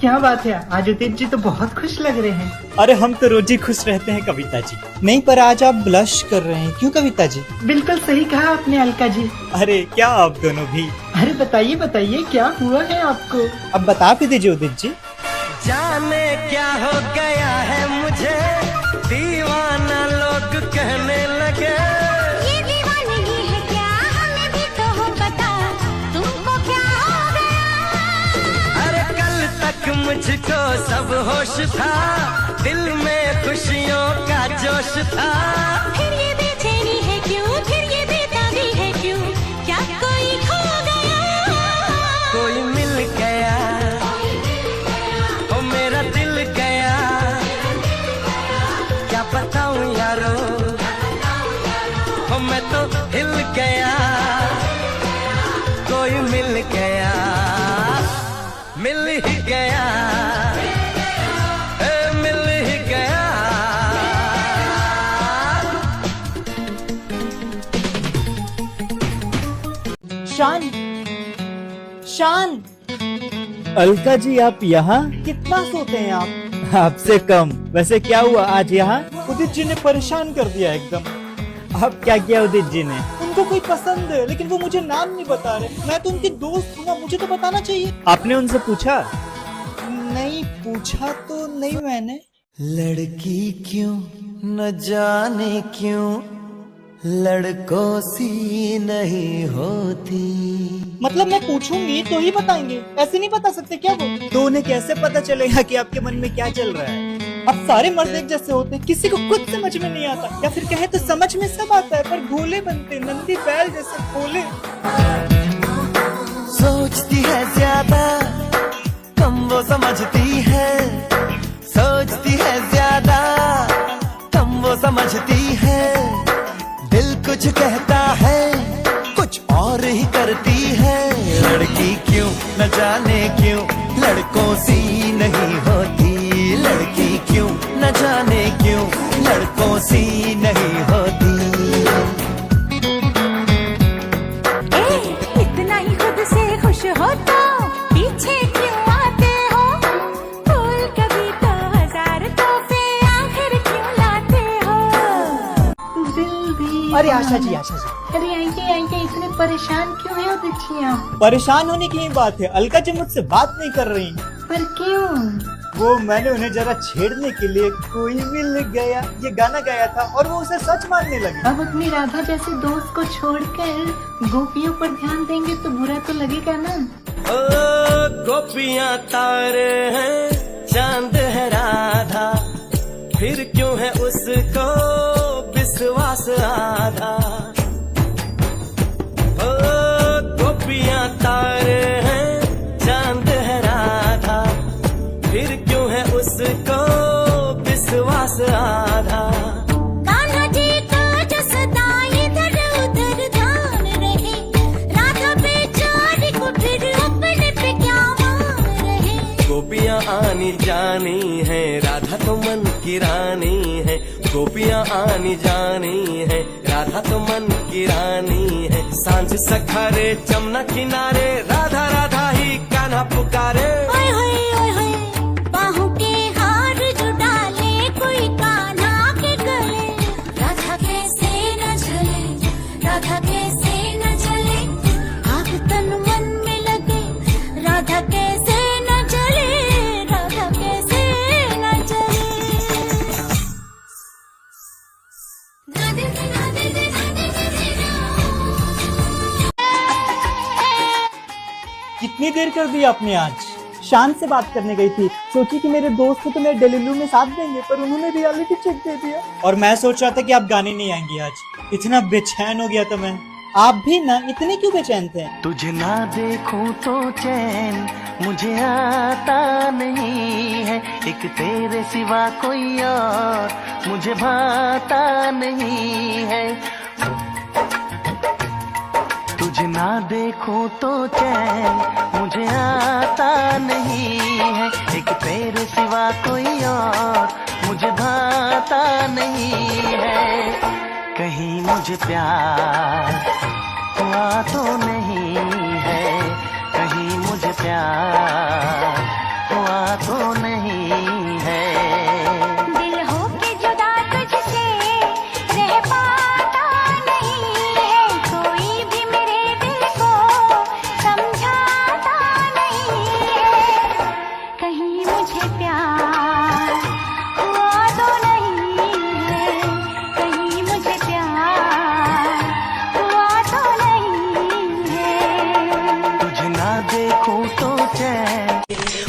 क्या बात है, आज उदित जी तो बहुत खुश लग रहे हैं। अरे हम तो रोज ही खुश रहते हैं कविता जी। नहीं, पर आज आप ब्लश कर रहे हैं, क्यों कविता जी? बिल्कुल सही कहा आपने अलका जी। अरे क्या आप दोनों भी। अरे बताइए बताइए, क्या हुआ है आपको? अब बता भी दीजिए उदित जी। जाने क्या हो गया है मुझे, दीवाना लोग कहने लगे। ये दीवानगी है क्या, हमें भी तो हो पता, तुमको क्या हो गया? अरे कल तक मुझको सब होश था, दिल में खुशियों का जोश था। फिर ये बेचैनी है क्यों, फिर ये बेताबी है क्यों, क्या कोई खो गया? कोई मिल गया, ओ मेरा दिल गया, क्या बताऊं यारो, ओ मैं तो हिल गया। कोई मिल गया, मिल ही गया, मिल ही गया। शान, शान। अलका जी आप यहाँ? कितना सोते हैं आप? आपसे कम। वैसे क्या हुआ आज यहाँ? उदित जी ने परेशान कर दिया एकदम। अब क्या किया उदित जी ने? उनको कोई पसंद है, लेकिन वो मुझे नाम नहीं बता रहे। मैं तो उनकी दोस्त हूँ ना, मुझे तो बताना चाहिए। आपने उनसे पूछा? नहीं पूछा तो नहीं मैंने। लड़की क्यों न जाने क्यों लड़कों सी नहीं होती। मतलब मैं पूछूंगी तो ही बताएंगे, ऐसे नहीं बता सकते क्या वो? तो उन्हें कैसे पता चलेगा कि आपके मन में क्या चल रहा है? अब सारे मर्द एक जैसे होते, किसी को कुछ समझ में नहीं आता, या फिर कहे तो समझ में सब आता है पर भोले बनते, नंदी बैल जैसे भोले। सोचती है ज्यादा, कम वो समझती है। सोचती है ज्यादा, कम वो समझती है। दिल कुछ कहता है, कुछ और ही करती है। लड़की क्यों न जाने क्यों लड़कों सी नहीं होती। लड़की क्यों न जाने क्यों लड़कों सी नहीं होती। इतना ही खुद से खुश हो तो पीछे क्यों आते हो? फूल कभी तो हजार तोहफे आखिर क्यों लाते हो? दिल भी। अरे आशा जी, आशा जी। अरे आइए आइए, इतने परेशान क्यों है उदित जी आप? परेशान होने की ही बात है, अलका जी मुझसे बात नहीं कर रही। पर क्यों? वो मैंने उन्हें जरा छेड़ने के लिए कोई मिल गया ये गाना गाया था और वो उसे सच मानने लगी। अब अपनी राधा जैसे दोस्त को छोड़कर गोपियों पर ध्यान देंगे तो बुरा तो लगेगा ना। ओ गोपियां तारे हैं, चांद है राधा, फिर क्यों है उसको विश्वास आधा। ओ गोपियां तारे हैं, चांद है राधा, फिर क्यों है उसको विश्वास आधा। कान्हा जी का जो सदा इधर उधर ध्यान रहे, राधा बेचारी को फिर अपने पे क्या मान रहे। गोपियां आनी जानी है, राधा तो मन की रानी है। गोपियां आनी जानी है, राधा तो मन की रानी है। सांझ सखारे जमुना किनारे, राधा राधा ही कान्हा पुकारे। ओए होए ओए होए, बाहों के हार जो डाले कोई कान्हा के गले। राधा कैसे न जले, राधा कैसे न जले, आग तन मन में लगे। राधा कैसे न जले, राधा कैसे न जले। राधे राधे राधे राधे। कितनी देर कर दी आपने आज? शान से बात करने गई थी, सोची कि मेरे दोस्त तो मेरे डेलीलू में साथ देंगे, पर उन्होंने रियलिटी चेक दे दिया। और मैं सोच रहा था कि आप गाने नहीं आएंगे आज। इतना बेचैन हो गया था मैं। आप भी ना, इतने क्यों बेचैन थे? तुझे ना देखूं तो चैन मुझे आता नहीं है। एक तेरे सिवा कोई और मुझे भाता नहीं है। तुझे ना देखूं तो चैन मुझे आता नहीं है। एक तेरे सिवा कोई और मुझे भाता नहीं है। कहीं मुझे प्यार हुआ तो नहीं है, कहीं मुझे प्यार हुआ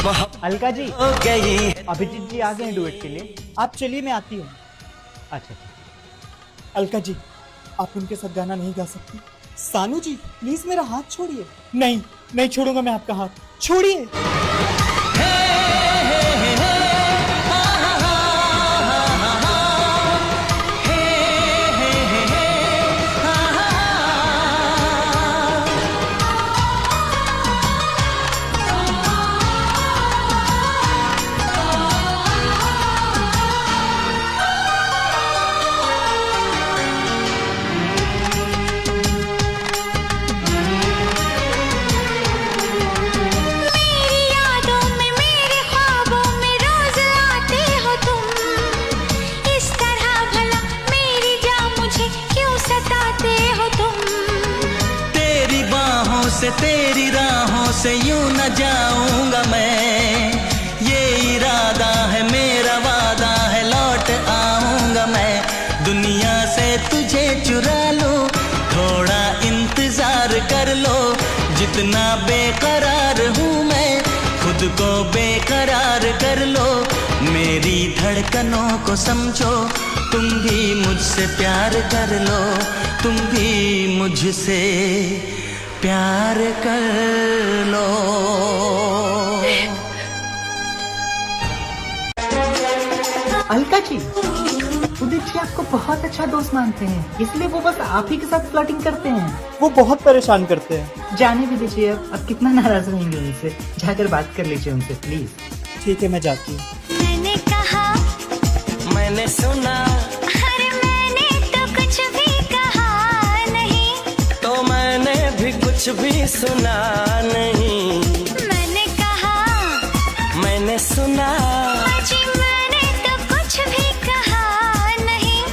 अलका जी, हो गई। अभिजीत जी आ गए हैं डुएट के लिए। आप चलिए, मैं आती हूँ। अच्छा। अलका जी, आप उनके साथ गाना नहीं गा सकती। सानू जी, प्लीज मेरा हाथ छोड़िए। नहीं, नहीं छोड़ूंगा मैं आपका हाथ। छोड़िए। मेरी यादों में, मेरे ख्वाबों में रोज आते हो तुम। इस तरह भला मेरी जान मुझे क्यों सताते हो तुम। तेरी बाहों से, तेरी राहों से यूं न जाऊंगा मैं। ये इरादा है, मेरा वादा है, लौट आऊंगा मैं। दुनिया से तुझे चुरा लो, थोड़ा इंतजार कर लो। जितना बेकरार हूँ मैं, खुद को बेकरार कर लो। मेरी धड़कनों को समझो, तुम भी मुझसे प्यार कर लो। तुम भी मुझसे प्यार कर लो। अलका जी, उदित जी आपको बहुत अच्छा दोस्त मानते हैं, इसलिए वो बस आप ही के साथ फ्लर्टिंग करते हैं। वो बहुत परेशान करते हैं। जाने भी दीजिए, अब कितना नाराज रहेंगे उनसे। जाकर बात कर लीजिए उनसे प्लीज। ठीक है, मैं जाती हूँ। मैंने कहा, मैंने सुना, अरे मैंने तो कुछ भी कहा नहीं। तो मैंने भी कुछ भी सुना नहीं। मैंने कहा, मैंने सुना, अजी मैंने तो कुछ भी कहा नहीं।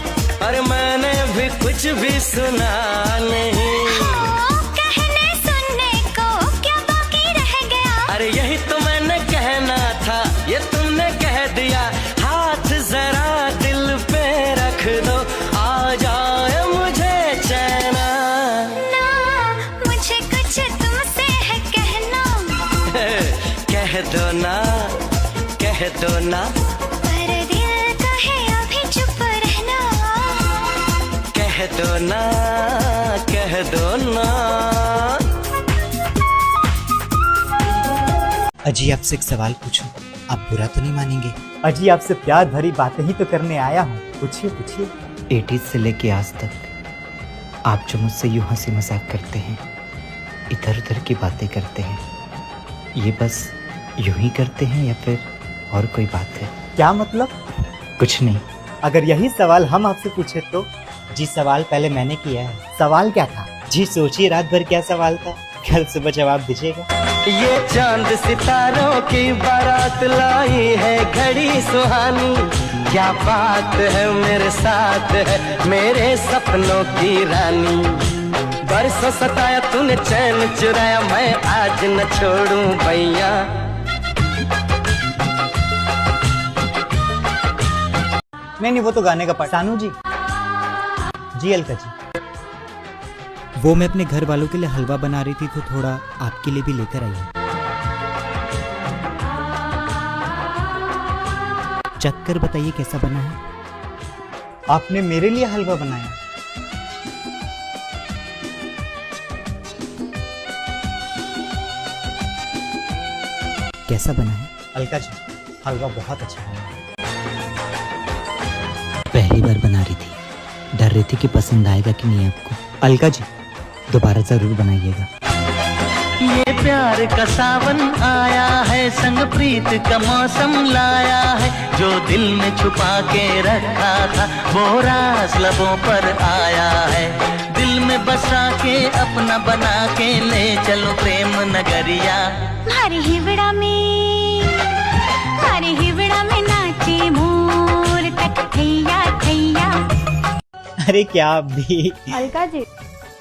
और मैंने भी कुछ भी सुना नहीं। ओ, कहने सुनने को क्या बाकी रह गया। अरे यही तो मैंने कहना था, ये तुमने कह दिया। हाथ जरा दिल पे रख दो, आ जाए मुझे चैना। ना, मुझे कुछ तुमसे है कहना। कह दो ना, कह दो ना, पर दिल कहे अभी चुप रहना। कह दो ना, कह दो ना। अजी, आपसे एक सवाल पूछूं, आप बुरा तो नहीं मानेंगे? अजी, आपसे प्यार भरी बातें ही तो करने आया हूँ। पूछिए पूछिए। 80s से लेके आज तक आप जो मुझसे यूं हंसी मजाक करते हैं, इधर उधर की बातें करते हैं, ये बस यूं ही करते हैं या फिर और कोई बात है? क्या मतलब? कुछ नहीं। अगर यही सवाल हम आपसे पूछे तो? जी, सवाल पहले मैंने किया है। सवाल क्या था? जी सोचिए, रात भर क्या सवाल था, कल सुबह जवाब दीजिएगा। ये चांद सितारों की बारात लाई है घड़ी सुहानी। क्या बात है मेरे साथ है, मेरे सपनों की रानी। बरसों सताया तूने चैन चुराया, मैं आज न छोड़ूं भैया। नहीं, वो तो गाने का पार्ट। सानू जी। जी अलका जी। वो मैं अपने घर वालों के लिए हलवा बना रही थी, तो थोड़ा आपके लिए भी लेकर आई हूँ। चख कर बताइए कैसा बना है। आपने मेरे लिए हलवा बनाया? कैसा बना है? अलका जी, हलवा बहुत अच्छा बना है। पहली बार बना रही थी, डर रही थी कि पसंद आएगा कि नहीं आपको। अलका जी, दोबारा जरूर बनाइएगा। ये प्यार का सावन आया है, संग प्रीत का मौसम लाया है। जो दिल में छुपा के रखा था, वो राज लबों पर आया है। दिल में बसा के अपना बना के ले चलो प्रेम नगरिया। हमारे हिवड़ा में नाचे मोर तक थैया थैया। अरे क्या आप भी। अलका जी,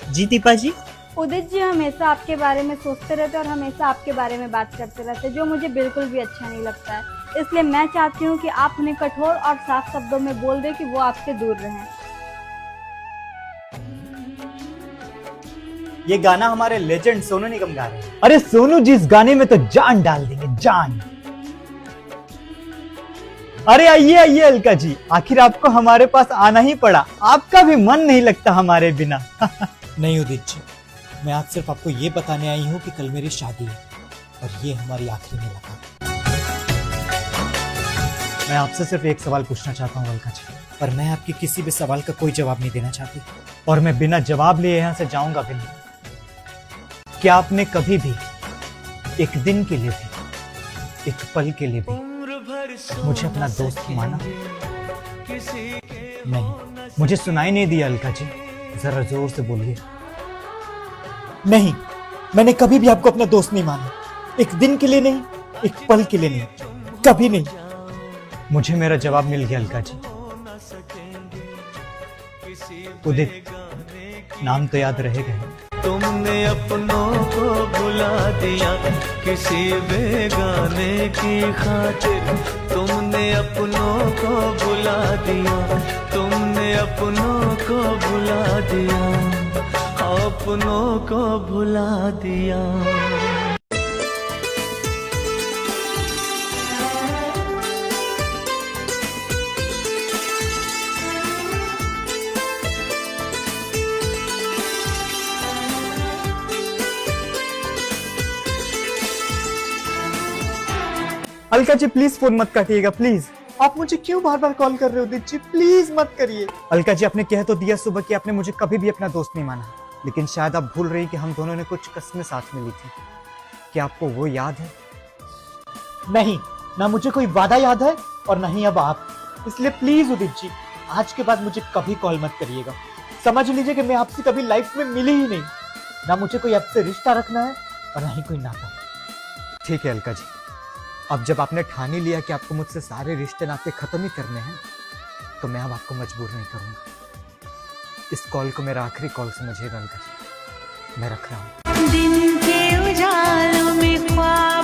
जी दीपा जी। उदित जी हमेशा आपके बारे में सोचते रहते और हमेशा आपके बारे में बात करते रहते, जो मुझे बिल्कुल भी अच्छा नहीं लगता है। इसलिए मैं चाहती हूँ कि आप उन्हें कठोर और साफ शब्दों में बोल दें कि वो आपसे दूर रहें। ये गाना हमारे लेजेंड सोनू निगम गा रहे हैं। अरे सोनू जी, इस गाने में तो जान डाल देंगे, जान। अरे आइए आइए अलका जी, आखिर आपको हमारे पास आना ही पड़ा। आपका भी मन नहीं लगता हमारे बिना। नहीं उदित जी, मैं आज सिर्फ आपको ये बताने आई हूँ कि कल मेरी शादी है और ये हमारी आखिरी मुलाकात। मैं आपसे सिर्फ एक सवाल पूछना चाहता हूँ अलका जी, पर मैं आपके किसी भी सवाल का कोई जवाब नहीं देना चाहती और मैं बिना जवाब लिए यहाँ से जाऊंगा भी नहीं। क्या आपने कभी भी एक दिन के लिए भी, एक पल के लिए भी मुझे अपना दोस्त माना? नहीं, मुझे सुनाई नहीं दिया अलका जी, जरा जोर से बोलिए। नहीं, मैंने कभी भी आपको अपना दोस्त नहीं माना। एक दिन के लिए नहीं, एक पल के लिए नहीं, कभी नहीं। मुझे मेरा जवाब मिल गया अलका जी। उदित नाम तो याद रहेगा। तुमने अपनों को भुला दिया किसी बेगाने की खातिर, तुमने अपनों को भुला दिया, तुमने अपनों को भुला दिया, अपनों को भुला दिया। अलका जी प्लीज फोन मत काटिएगा, प्लीज। आप मुझे क्यों बार बार कॉल कर रहे हो उदित जी? प्लीज मत करिए। अलका जी, आपने कह तो दिया सुबह कि आपने मुझे कभी भी अपना दोस्त नहीं माना, लेकिन शायद आप भूल रही कि हम दोनों ने कुछ कस्में साथ में ली थी। क्या आपको वो याद है? नहीं, ना मुझे कोई वादा याद है और ना ही अब आप। इसलिए प्लीज उदित जी, आज के बाद मुझे कभी कॉल मत करिएगा। समझ लीजिए कि मैं आपसे कभी लाइफ में मिली ही नहीं। ना मुझे कोई आपसे रिश्ता रखना है और ना ही कोई नाता। ठीक है अलका जी, अब जब आपने ठान ही लिया कि आपको मुझसे सारे रिश्ते नाते खत्म ही करने हैं, तो मैं अब आपको मजबूर नहीं करूंगा। इस कॉल को मेरा आखिरी कॉल समझिएगा अलका जी। मैं रख रहा हूं। दिन के उजालों में ख्वाब